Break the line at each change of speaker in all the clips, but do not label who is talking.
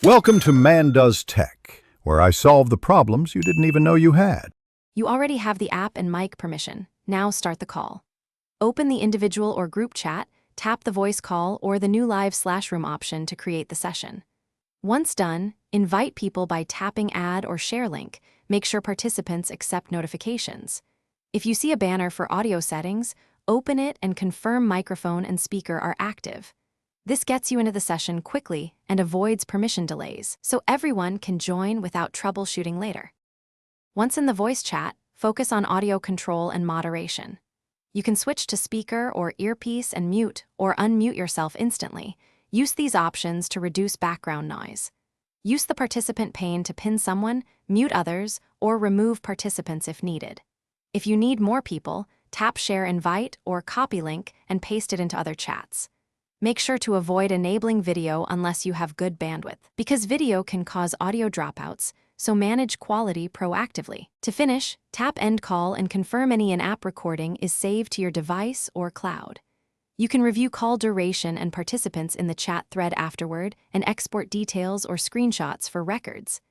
Welcome to Man Does Tech, where I solve the problems you didn't even know you had.
You already have the app and mic permission. Now start the call. Open the individual or group chat, tap the voice call or the new live/room option to create the session. Once done, invite people by tapping add or share link. Make sure participants accept notifications. If you see a banner for audio settings, open it and confirm microphone and speaker are active. This gets you into the session quickly and avoids permission delays, so everyone can join without troubleshooting later. Once in the voice chat, focus on audio control and moderation. You can switch to speaker or earpiece and mute or unmute yourself instantly. Use these options to reduce background noise. Use the participant pane to pin someone, mute others, or remove participants if needed. If you need more people, tap Share Invite or copy link and paste it into other chats. Make sure to avoid enabling video unless you have good bandwidth, because video can cause audio dropouts, so manage quality proactively. To finish, tap End Call and confirm any in-app recording is saved to your device or cloud. You can review call duration and participants in the chat thread afterward and export details or screenshots for records.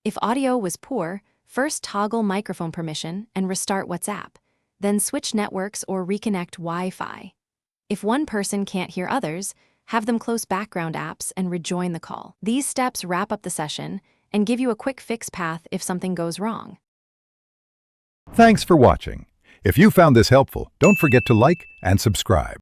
If audio was poor, first toggle microphone permission and restart WhatsApp, then switch networks or reconnect Wi-Fi. If one person can't hear others, have them close background apps and rejoin the call. These steps wrap up the session and give you a quick fix path if something goes wrong.
Thanks for watching. If you found this helpful, don't forget to like and subscribe.